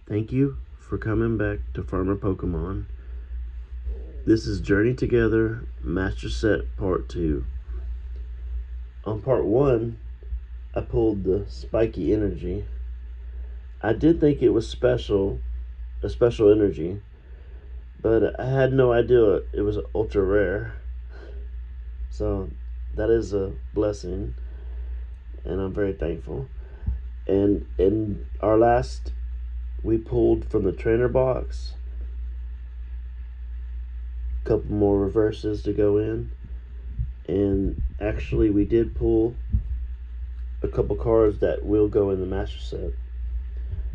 Thank you for coming back to Farmer Pokemon. This is Journey Together Master Set Part 2. On Part 1, I pulled the Spiky Energy. I did think it was a special energy, but I had no idea it was ultra rare. So that is a blessing, and I'm very thankful. And in our last, we pulled from the trainer box a couple more reverses to go in, and actually we did pull a couple cards that will go in the master set.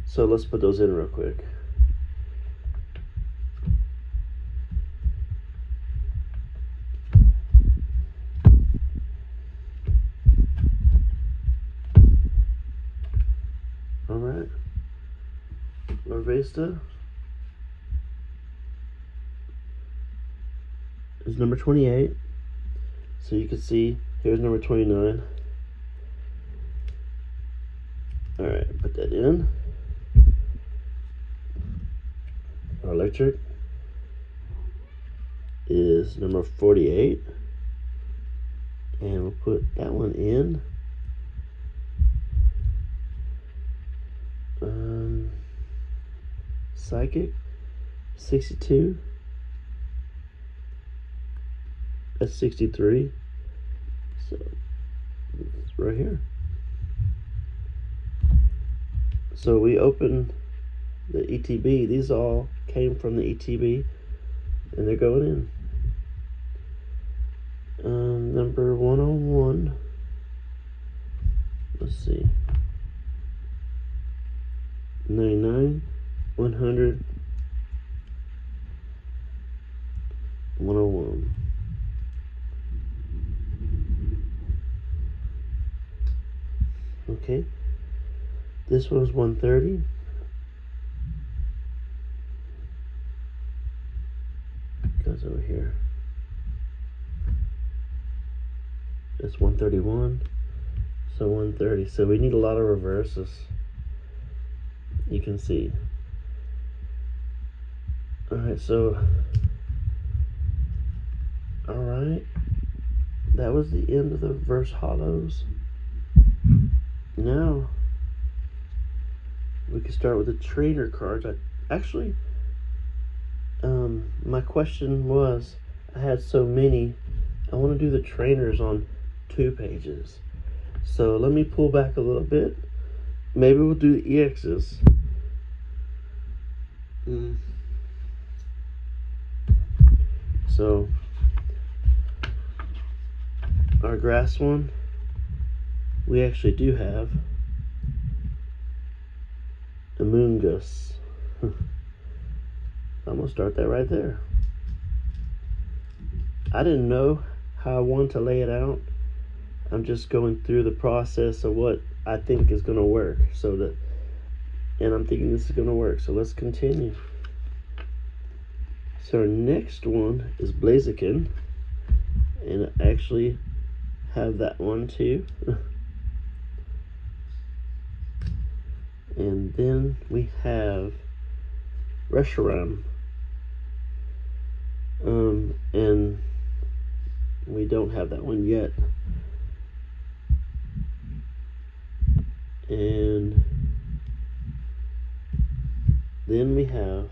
So let's put those in real quick. Alright, Larvesta is number 28. So you can see, here's number 29. Alright, put that in. Our electric is number 48. And we'll put that one in. Psychic, 62. That's 63. So it's right here. So we opened the ETB. These all came from the ETB, and they're going in. Number 101. Let's see. 99, 100, 101. Okay. This one's 130. Goes over here. It's 131. So 130. So we need a lot of reverses. You can see. Alright, so alright. That was the end of the reverse hollows. Now we can start with the trainer cards. My question was, I had so many, I want to do the trainers on 2 pages. So let me pull back a little bit. Maybe we'll do the EXs. So our grass one, we actually do have a Moongus. I'm gonna start that right there. I didn't know how I wanted to lay it out. I'm just going through the process of what I think is gonna work, and I'm thinking this is gonna work. So let's continue. So our next one is Blaziken, and I actually have that one too. And then we have Reshiram. And we don't have that one yet. And then we have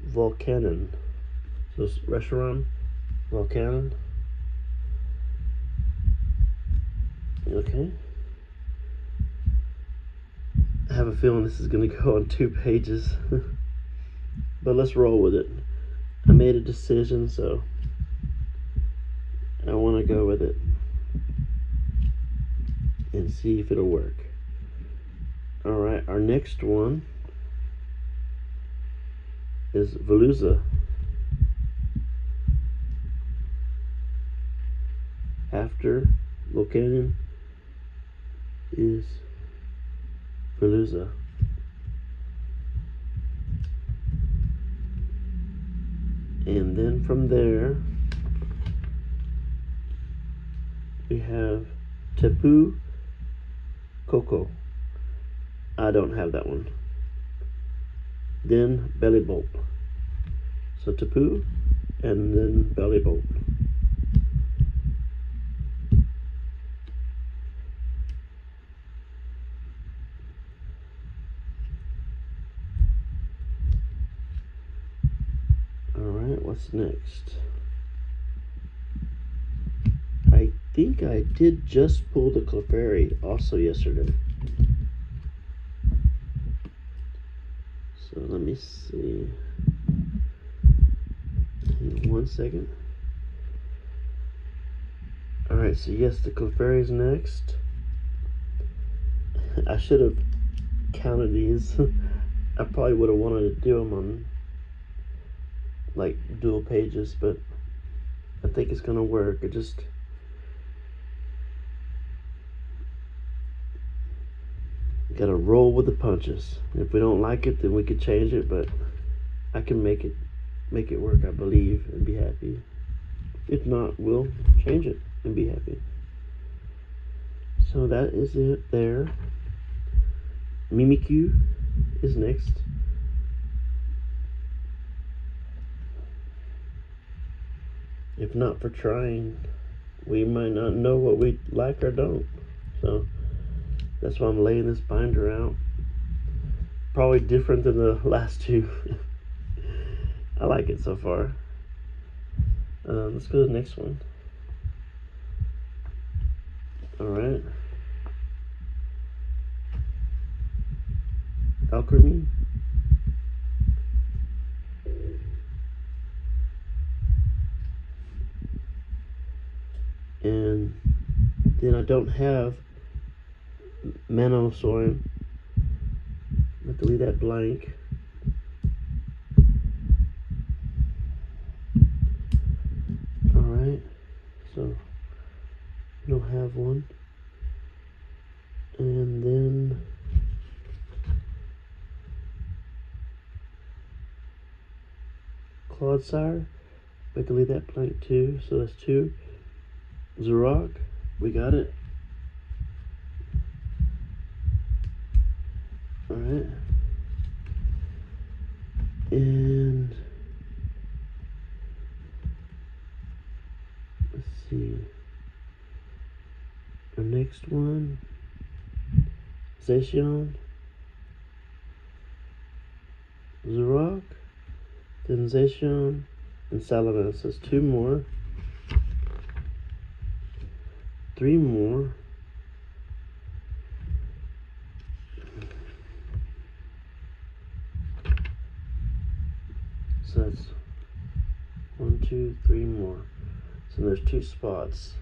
Volcanon. So it's Reshiram, Volcanon. Okay. I have a feeling this is going to go on 2 pages. But let's roll with it. I made a decision, so I want to go with it and see if it'll work. Alright, our next one is Veluza. After Volcanon is Veluza. And then from there we have Tapu Koko. I don't have that one. then belly bolt. So tapu and then belly bolt. Alright, what's next? I think I did just pull the clefairy also yesterday. So let me see. Hang on 1 second. Alright, so yes, the clefairy's next. I should have counted these. I probably would have wanted to do them on like dual pages, but I think it's gonna work. I just gotta roll with the punches. If we don't like it, then we could change it, but I can make it work, I believe, and be happy. If not, we'll change it and be happy. So that is it there. Mimikyu is next. If not for trying, we might not know what we like or don't. So that's why I'm laying this binder out. Probably different than the last two. I like it so far. Let's go to the next one. Alright. Alchemy. And then I don't have Manosoin. I have to leave that blank. Alright, so I don't have one. And then Clodsire, we have to leave that blank too, so that's 2. Zarok, we got it. Alright. And let's see. Our next one, Zacian, Zarok, then Zacian, and Salamence. So that's 2 more. 3 more. So that's 1, 2, 3 more. So there's 2 spots.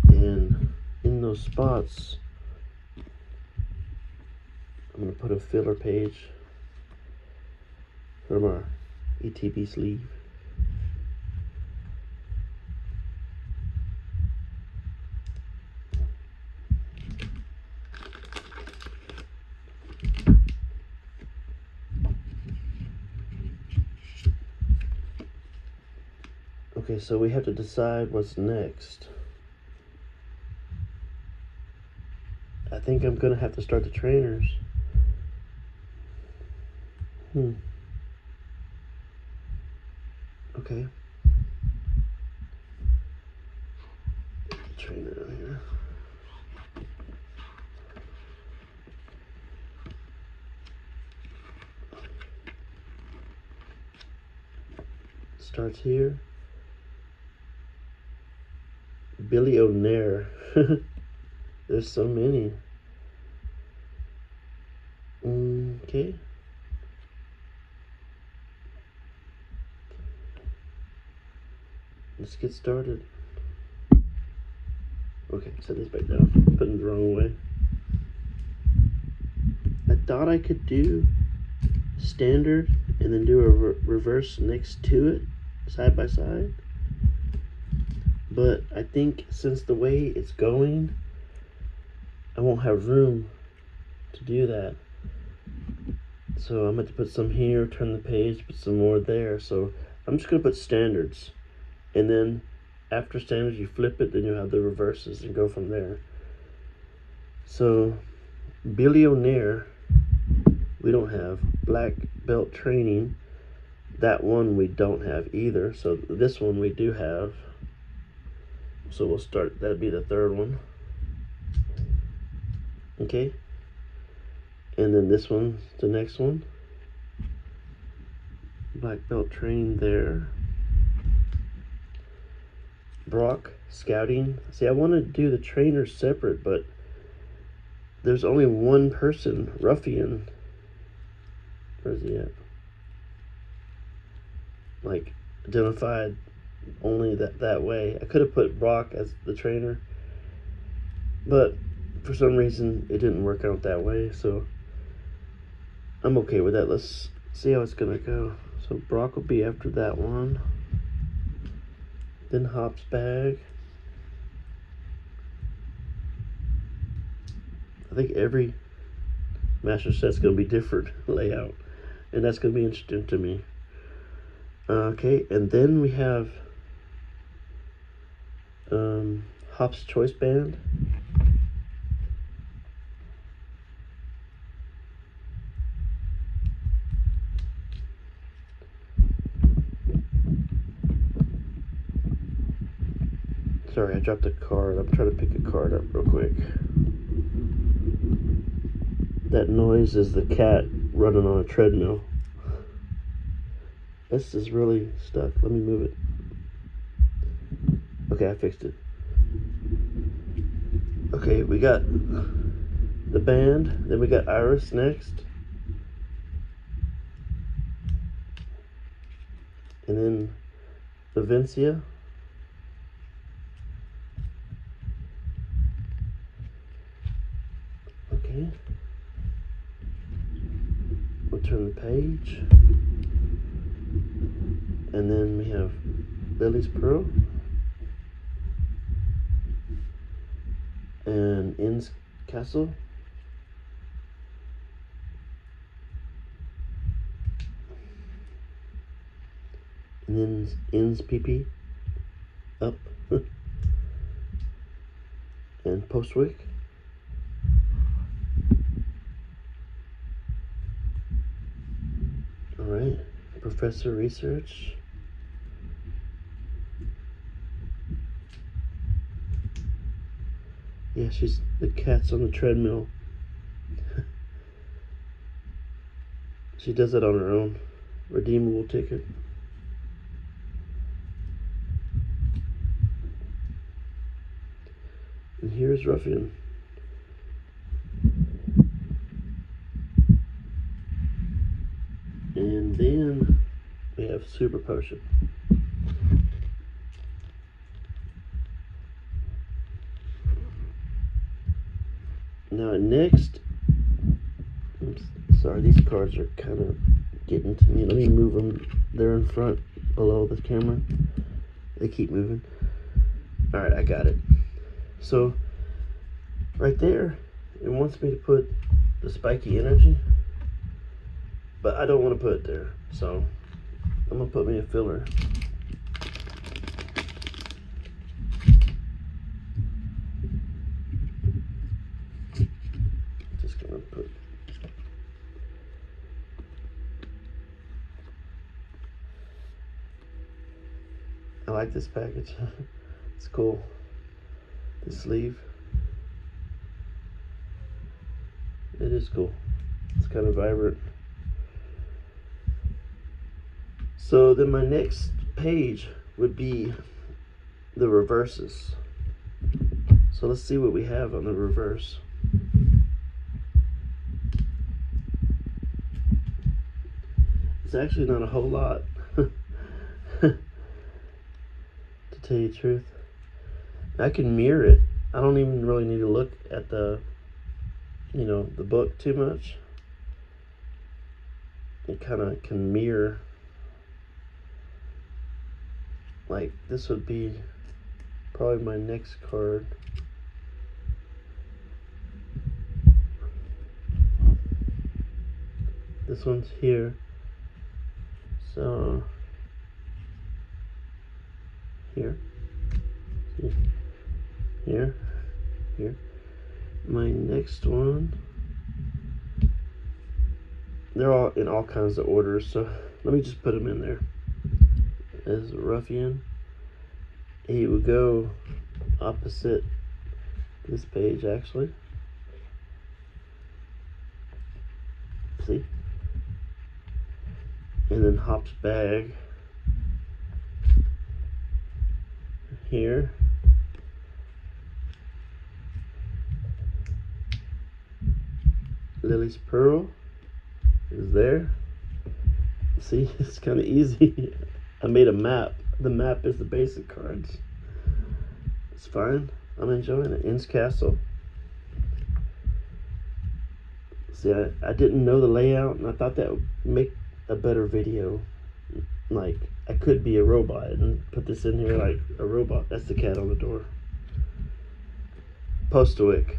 And in those spots, I'm going to put a filler page from our ETB sleeve. Okay, so we have to decide what's next. I think I'm gonna have to start the trainers. Okay. Trainer on here. Starts here. Billy O'Nair. There's so many. Okay. Let's get started. Okay, set this back down. Putting it the wrong way. I thought I could do standard and then do a reverse next to it, side by side. But I think since the way it's going, I won't have room to do that. So I'm going to put some here, turn the page, put some more there. So I'm just going to put standards. And then after standards, you flip it, then you'll have the reverses and go from there. So Billionaire, we don't have. Black belt training, that one we don't have either. So this one we do have. So we'll start, that'd be the third one. Okay. And then this one's the next one. Black belt training there. Brock, scouting. See, I want to do the trainers separate, but there's only one person, Ruffian. Where's he at? Like, identified only that way. I could have put Brock as the trainer, but for some reason it didn't work out that way, so I'm okay with that. Let's see how it's gonna go. So Brock will be after that one. Then Hop's bag. I think every master set's gonna be different layout, and that's gonna be interesting to me. Okay, and then we have Hop's choice band. Sorry, I dropped a card. I'm trying to pick a card up real quick. That noise is the cat running on a treadmill. This is really stuck. Let me move it. Okay, I fixed it. Okay, we got the band. Then we got Iris next. And then Vivencia. Okay. We'll turn the page. And then we have Lily's Pearl. And Inn's Castle. And then Inn's PP. Up. And Postwick. Alright. Professor Research. Yeah, the cat's on the treadmill. She does it on her own. Redeemable ticket. And here's Ruffian. And then we have Super Potion. Now next, oops, sorry, these cards are kind of getting to me. Let me move them. They're in front, below the camera. They keep moving. All right, I got it. So right there, it wants me to put the spiky energy, but I don't want to put it there. So I'm gonna put me a filler. Just gonna put. I like this package. It's cool. The sleeve. It is cool. It's kind of vibrant. So then my next page would be the reverses. So let's see what we have on the reverse. It's actually not a whole lot, to tell you the truth. I can mirror it. I don't even really need to look at the book too much. It kind of can mirror. Like this would be probably my next card. This one's here. So here. See? Here. My next one They're all in all kinds of orders, so let me just put them in there. As a ruffian, he would go opposite this page, actually. See? And then Hop's bag here. Lily's pearl is there. See, it's kind of easy. I made a map. The map is the basic cards. It's fine. I'm enjoying it. Inns Castle. See, I didn't know the layout, and I thought that would make a better video. Like, I could be a robot and put this in here like a robot. That's the cat on the door. Postwick.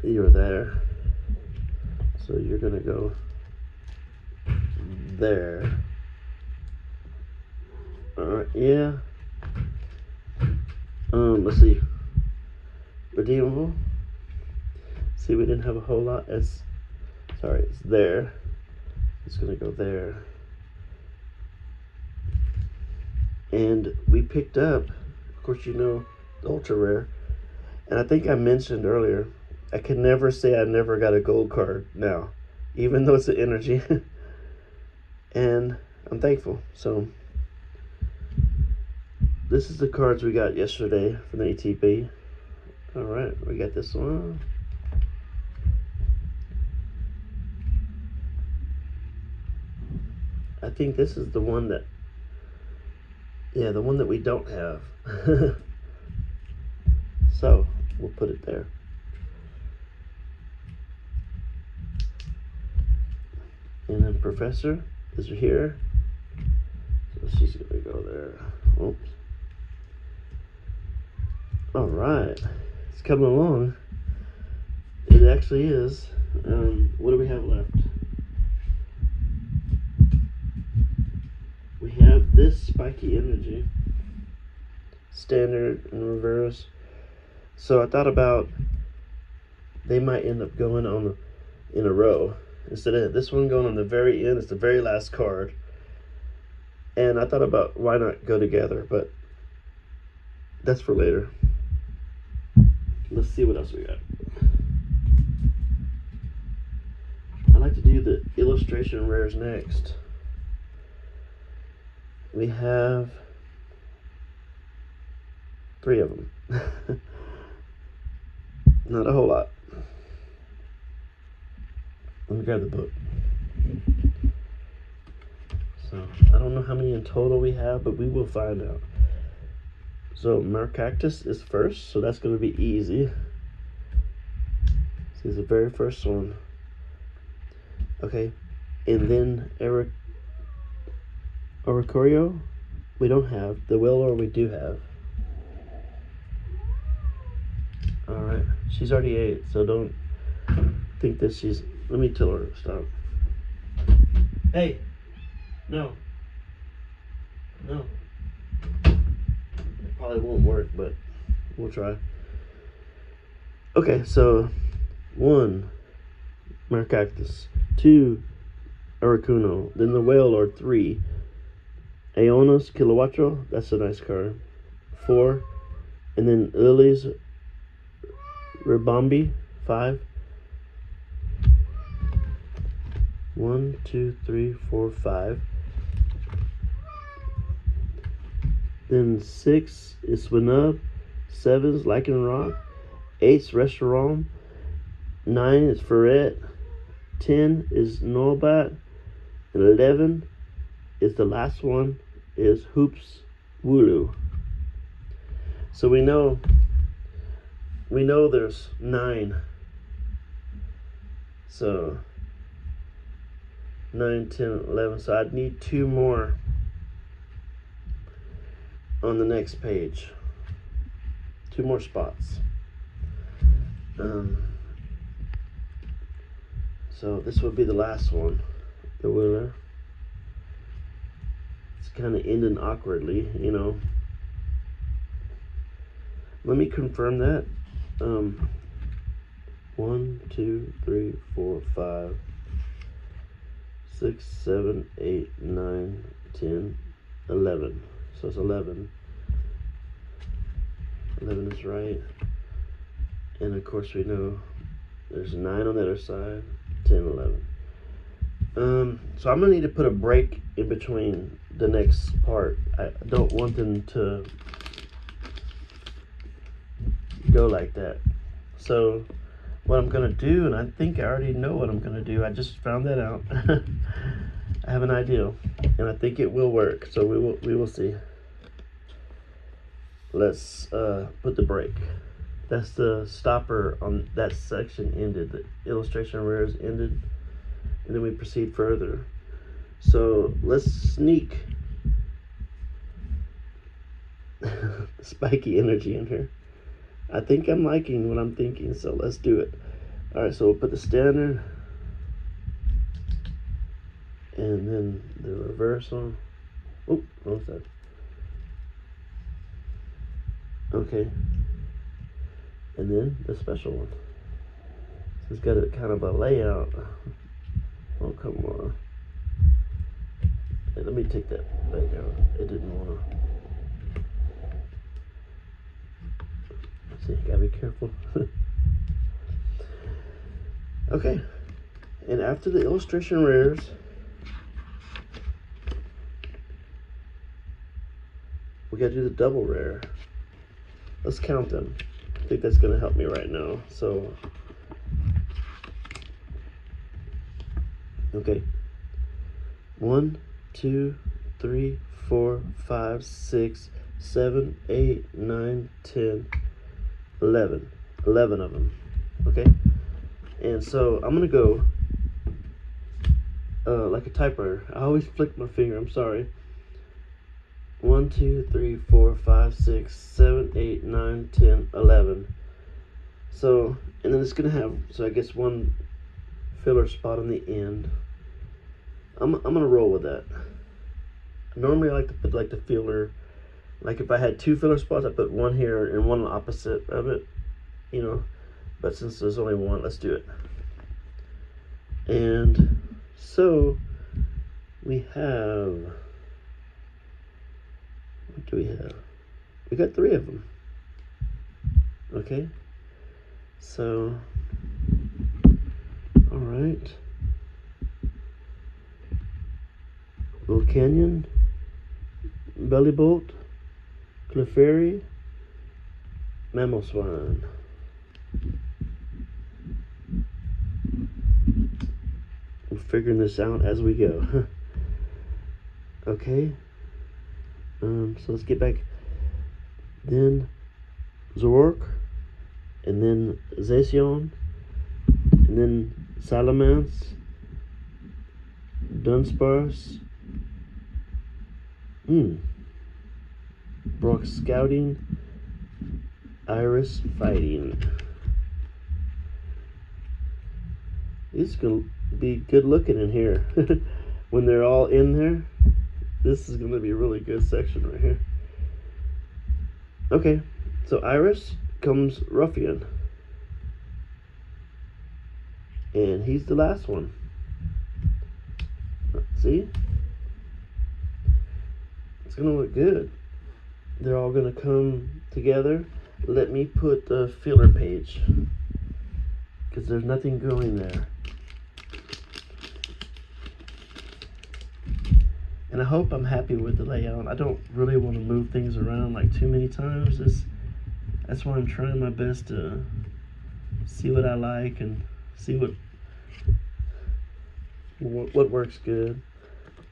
You're there. So you're gonna go there. Alright, yeah. Let's see. Redeemable. See, we didn't have a whole lot. It's there. It's gonna go there. And we picked up, of course, you know, the ultra rare. And I think I mentioned earlier, I can never say I never got a gold card now, even though it's an energy. And I'm thankful. So this is the cards we got yesterday from the ATP. All right, we got this one. I think this is the one that, yeah, the one that we don't have. So we'll put it there. And then Professor is here. So she's gonna go there. Oops. All right, it's coming along. It actually is. What do we have left? We have this spiky energy, standard and reverse. So I thought about they might end up going on in a row instead of this one going on the very end. It's the very last card, and I thought about why not go together, but that's for later. Let's see what else we got. I like to do the illustration rares next. We have 3 of them. Not a whole lot. Let me grab the book. So, I don't know how many in total we have, but we will find out. So, Mercactus is first, so that's going to be easy. This is the very first one. Okay, and then Oricorio, we don't have. The Whalelord we do have. Alright, she's already 8, so don't think that she's... Let me tell her, stop. Hey! No. No. It probably won't work, but we'll try. Okay, so 1, Mercactus. 2, Aracuno. Then the Whalelord, 3. Aeonos Kilowatro, that's a nice card. 4. And then Lily's Ribombi, 5. 1, 2, 3, 4, 5. Then 6 is Swinub. 7 is Lycanroc. 8 is Restaurant. 9 is Ferret. 10 is Nobat. And 11 is the last one, is Hoops Wooloo. So we know there's 9. So 9, 10, 11. So I'd need 2 more on the next page. 2 more spots. So this would be the last one, the Wheeler. It's kind of ending awkwardly, you know. Let me confirm that. 1, 2, 3, 4, 5, 6, 7, 8, 9, 10, 11. So it's 11. 11 is right. And of course we know there's 9 on the other side, 10, 11. So I'm gonna need to put a break in between the next part. I don't want them to go like that. So what I'm gonna do, and I think I already know what I'm gonna do, I just found that out. I have an idea, and I think it will work, so we will see. Let's put the break. That's the stopper on that section ended. The illustration rares ended, and then we proceed further. So let's sneak spiky energy in here. I think I'm liking what I'm thinking, so let's do it. All right, so we'll put the standard, and then the reversal. Oh, wrong side. Okay, and then the special one. So it's got a kind of a layout. Oh, come on. Hey, let me take that back out. It didn't want to. See, gotta be careful. Okay, and after the illustration rares, we gotta do the double rare. Let's count them. I think that's gonna help me right now. So, okay, 1, 2, 3, 4, 5, 6, 7, 8, 9, 10, 11. 11 of them. Okay, and so I'm gonna go like a typewriter. I always flick my finger. I'm sorry. 1, 2, 3, 4, 5, 6, 7, 8, 9, 10, 11. So, and then it's gonna have, so I guess one filler spot on the end. I'm gonna roll with that. Normally I like to put like the filler, like if I had 2 filler spots, I put one here and one opposite of it, you know. But since there's only one, let's do it. And so we have, what do we have? We got 3 of them. Okay, so all right, Little Canyon, Belly Bolt, Clefairy, Mammal Swine. We're figuring this out as we go. Okay, so let's get back. Then Zork, and then Zacian, and then Salamence, Dunsparce, Brock Scouting, Iris Fighting. It's gonna be good looking in here. When they're all in there, this is gonna be a really good section right here. Okay, so Iris comes Ruffian, and he's the last one. See, it's gonna look good. They're all gonna come together. Let me put the filler page, because there's nothing going there. And I hope I'm happy with the layout. I don't really want to move things around like too many times. That's why I'm trying my best to see what I like and see what works good,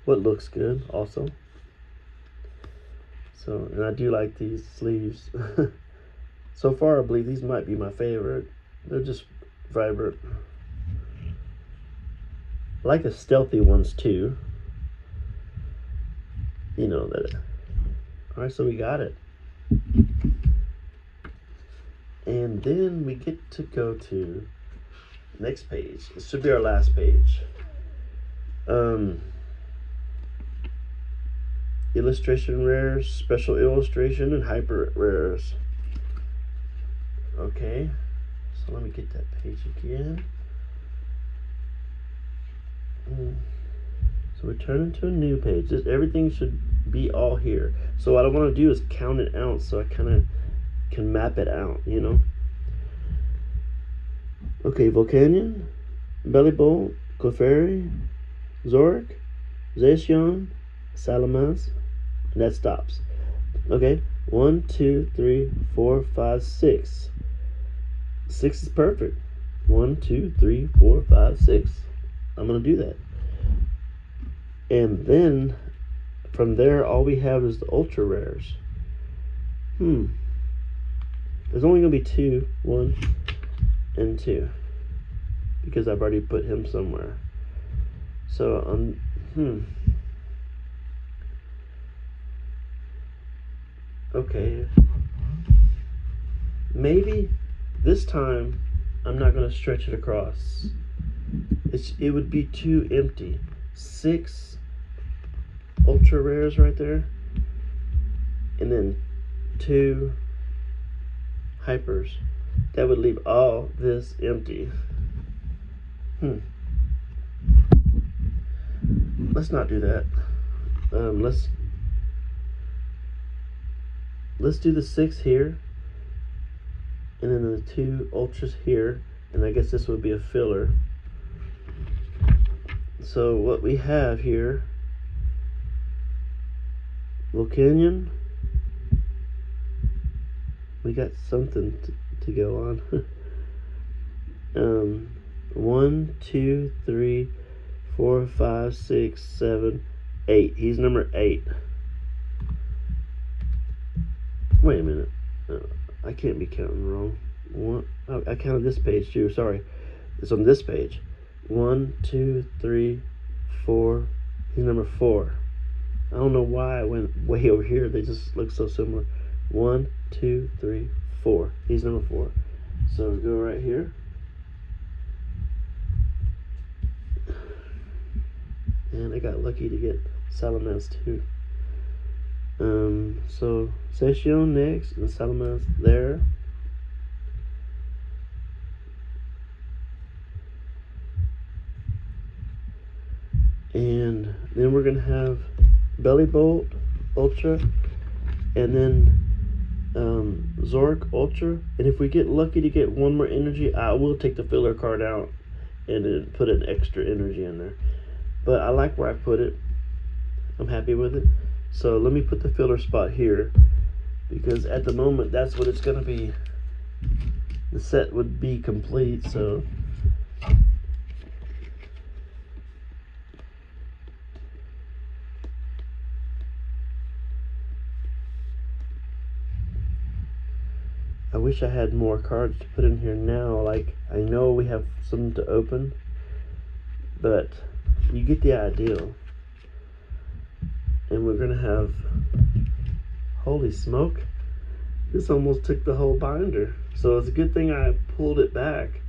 what looks good also. So, and I do like these sleeves. So far, I believe these might be my favorite. They're just vibrant. I like the stealthy ones too. You know that. All right, so we got it. And then we get to go to next page. This should be our last page. Illustration rares, special illustration, and hyper rares. Okay, so let me get that page again. So we're turning to a new page. Everything should be all here. So what I want to do is count it out so I kind of can map it out, you know. Okay, Volcanion, Bellybolt, Clefairy, Zoric, Zacian, Salamence, and that stops. Okay, 1, 2, 3, 4, 5, 6. 6 is perfect. 1, 2, 3, 4, 5, 6. I'm gonna do that. And then from there, all we have is the ultra rares. There's only gonna be 2, 1 and 2, because I've already put him somewhere. So okay, maybe this time I'm not gonna stretch it across. It would be too empty. 6 ultra rares right there, and then 2 hypers. That would leave all this empty. Let's not do that. Let's do the 6 here, and then the 2 ultras here, and I guess this would be a filler. So what we have here, Volcanion, we got something to go on. 1, 2, 3, 4, 5, 6, 7, 8. He's number 8. Wait a minute. I can't be counting wrong. I counted this page too. Sorry. It's on this page. 1, 2, 3, 4. He's number 4. I don't know why I went way over here. They just look so similar. 1, 2, 3, 4. He's number 4. So we go right here. And I got lucky to get Salamence too. So Zacian next, and Salamence there. And then we're gonna have Bellybolt Ultra, and then Zoric Ultra. And if we get lucky to get one more energy, I will take the filler card out and then put an extra energy in there. But I like where I put it. I'm happy with it. So let me put the filler spot here, because at the moment that's what it's gonna be. The set would be complete, so I wish I had more cards to put in here now. Like, I know we have some to open, but you get the idea. And we're gonna have, holy smoke, this almost took the whole binder. So it's a good thing I pulled it back.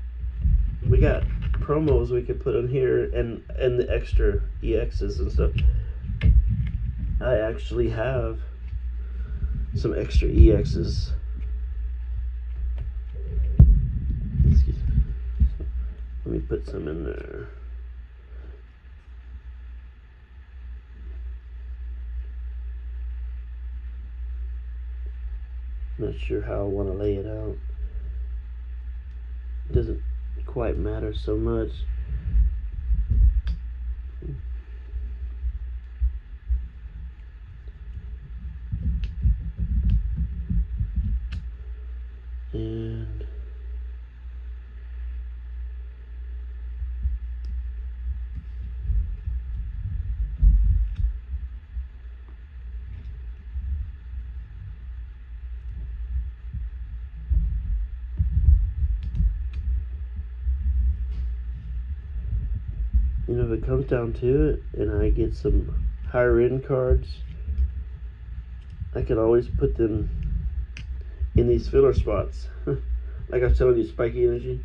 We got promos we could put in here, and the extra EXs and stuff. I actually have some extra EXs. Excuse me. Let me put some in there. Not sure how I want to lay it out. It doesn't quite matter so much. And you know, if it comes down to it and I get some higher end cards, I can always put them in these filler spots. Like I was telling you, spiky energy.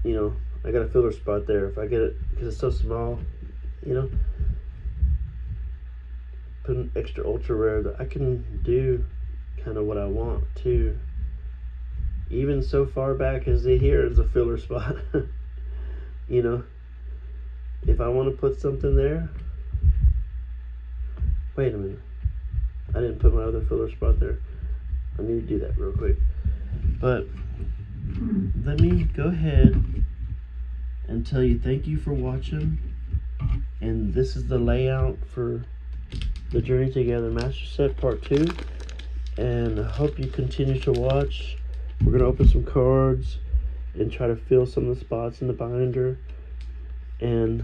You know, I got a filler spot there. If I get it, because it's so small, you know, put an extra ultra rare that I can do kind of what I want too. even so far back as here is a filler spot. You know, if I want to put something there, wait a minute, I didn't put my other filler spot there. I need to do that real quick. But let me go ahead and tell you thank you for watching. And this is the layout for the Journey Together Master Set Part 2. And I hope you continue to watch. We're going to open some cards and try to fill some of the spots in the binder. And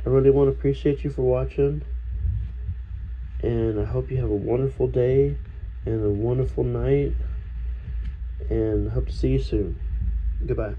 I really want to appreciate you for watching. And I hope you have a wonderful day and a wonderful night. And hope to see you soon. Goodbye.